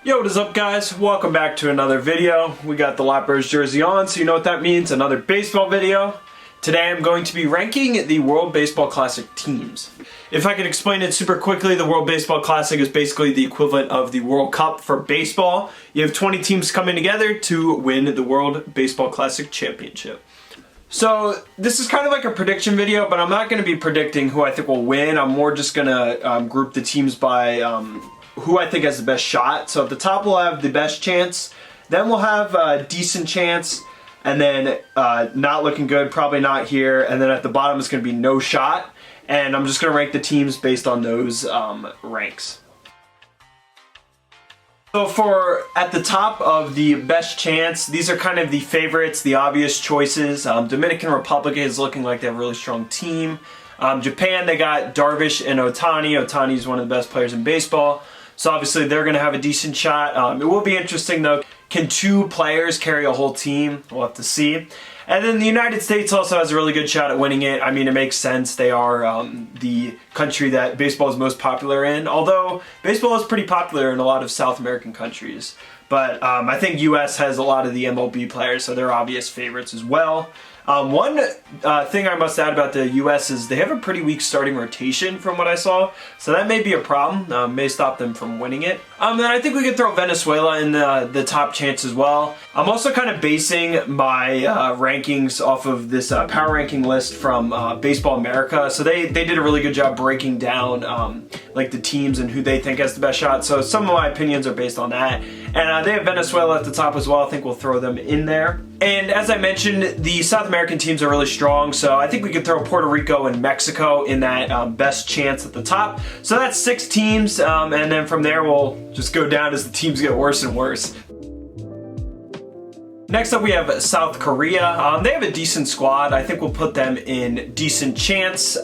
Yo, what is up guys? Welcome back to another video. We got the Lappers jersey on, so you know what that means, another baseball video. Today I'm going to be ranking the World Baseball Classic teams. If I can explain it super quickly, the World Baseball Classic is basically the equivalent of the World Cup for baseball. You have 20 teams coming together to win the World Baseball Classic Championship. So this is kind of like a prediction video, but I'm not going to be predicting who I think will win. I'm more just going to group the teams by who I think has the best shot. So at the top we'll have the best chance, then we'll have a decent chance, and then not looking good, probably not here, and then at the bottom is going to be no shot, and I'm just going to rank the teams based on those ranks. So for at the top of the best chance, these are kind of the favorites, the obvious choices. Dominican Republic is looking like they have a really strong team. Japan, they got Darvish and Ohtani. Ohtani is one of the best players in baseball, so obviously they're going to have a decent shot. It will be interesting though. Can two players carry a whole team? We'll have to see. And then the United States also has a really good shot at winning it. I mean, it makes sense. They are the country that baseball is most popular in, although baseball is pretty popular in a lot of South American countries. But I think US has a lot of the MLB players, so they're obvious favorites as well. One thing I must add about the US is they have a pretty weak starting rotation from what I saw, so that may be a problem, may stop them from winning it. And I think we could throw Venezuela in the top chance as well. I'm also kind of basing my rankings off of this power ranking list from Baseball America, so they did a really good job breaking down like the teams and who they think has the best shot, so some of my opinions are based on that. And they have Venezuela at the top as well. I think we'll throw them in there. And as I mentioned, the South American teams are really strong, so I think we could throw Puerto Rico and Mexico in that best chance at the top. So that's 6 teams, and then from there we'll just go down as the teams get worse and worse. Next up we have South Korea. They have a decent squad. I think we'll put them in decent chance.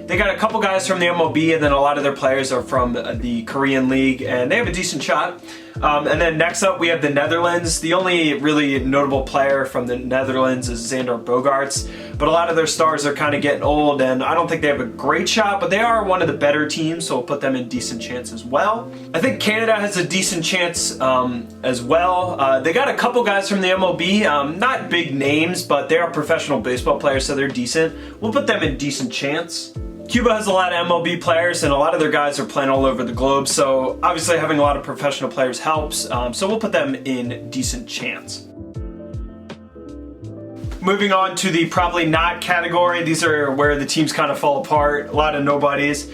They got a couple guys from the MLB, and then a lot of their players are from the Korean League, and they have a decent shot. And then next up we have the Netherlands. The only really notable player from the Netherlands is Xander Bogaerts, but a lot of their stars are kind of getting old, and I don't think they have a great shot, but they are one of the better teams, so we'll put them in decent chance as well. I think Canada has a decent chance as well. They got a couple guys from the MLB, not big names, but they are professional baseball players, so they're decent. We'll put them in decent chance. Cuba has a lot of MLB players, and a lot of their guys are playing all over the globe, so obviously having a lot of professional players helps, so we'll put them in decent chance. Moving on to the probably not category, these are where the teams kind of fall apart, a lot of nobodies.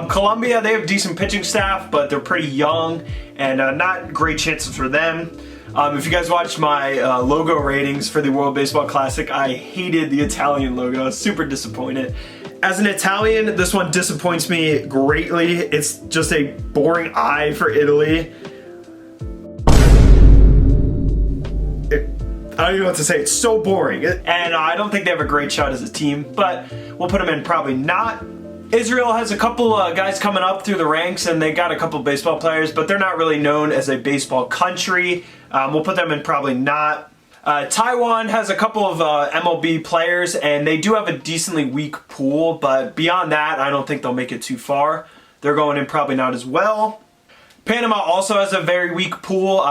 Colombia, they have decent pitching staff, but they're pretty young, and not great chances for them. If you guys watched my logo ratings for the World Baseball Classic, I hated the Italian logo. I was super disappointed. As an Italian, this one disappoints me greatly. It's just a boring eye for Italy. I don't even know what to say. It's so boring. And I don't think they have a great shot as a team, but we'll put them in probably not. Israel has a couple guys coming up through the ranks, and they got a couple baseball players, but they're not really known as a baseball country. We'll put them in probably not. Taiwan has a couple of MLB players, and they do have a decently weak pool, but beyond that, I don't think they'll make it too far. They're going in probably not as well. Panama also has a very weak pool.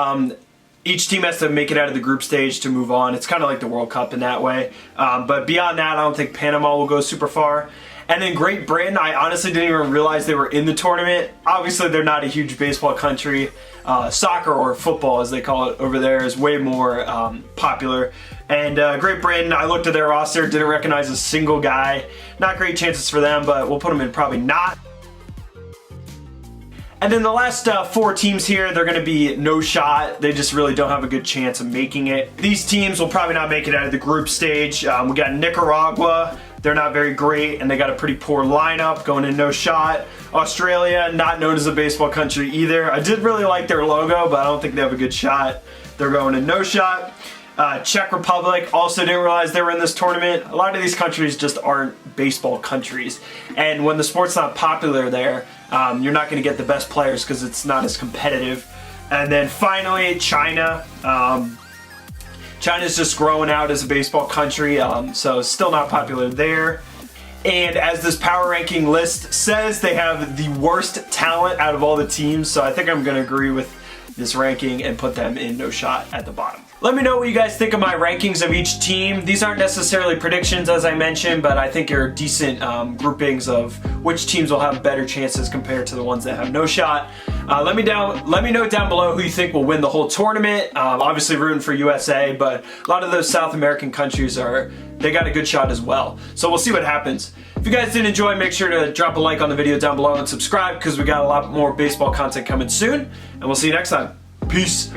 Each team has to make it out of the group stage to move on. It's kind of like the World Cup in that way. But beyond that, I don't think Panama will go super far. And then Great Britain, I honestly didn't even realize they were in the tournament. Obviously, they're not a huge baseball country. Soccer, or football as they call it over there, is way more popular. And Great Britain, I looked at their roster, didn't recognize a single guy. Not great chances for them, but we'll put them in probably not. And then the last 4 teams here, they're going to be no shot. They just really don't have a good chance of making it. These teams will probably not make it out of the group stage. We got Nicaragua. They're not very great, and they got a pretty poor lineup going in no shot. Australia, not known as a baseball country either. I did really like their logo, but I don't think they have a good shot. They're going in no shot. Czech Republic, also didn't realize they were in this tournament. A lot of these countries just aren't baseball countries. And when the sport's not popular there, you're not going to get the best players because it's not as competitive. And then finally, China. China's just growing out as a baseball country, so still not popular there. And as this power ranking list says, they have the worst talent out of all the teams, so I think I'm going to agree with this ranking and put them in no shot at the bottom. Let me know what you guys think of my rankings of each team. These aren't necessarily predictions, as I mentioned, but I think they're decent groupings of which teams will have better chances compared to the ones that have no shot. Let me know down below who you think will win the whole tournament. Obviously rooting for USA, but a lot of those South American countries they got a good shot as well. So we'll see what happens. If you guys did enjoy, make sure to drop a like on the video down below and subscribe, because we got a lot more baseball content coming soon. And we'll see you next time. Peace.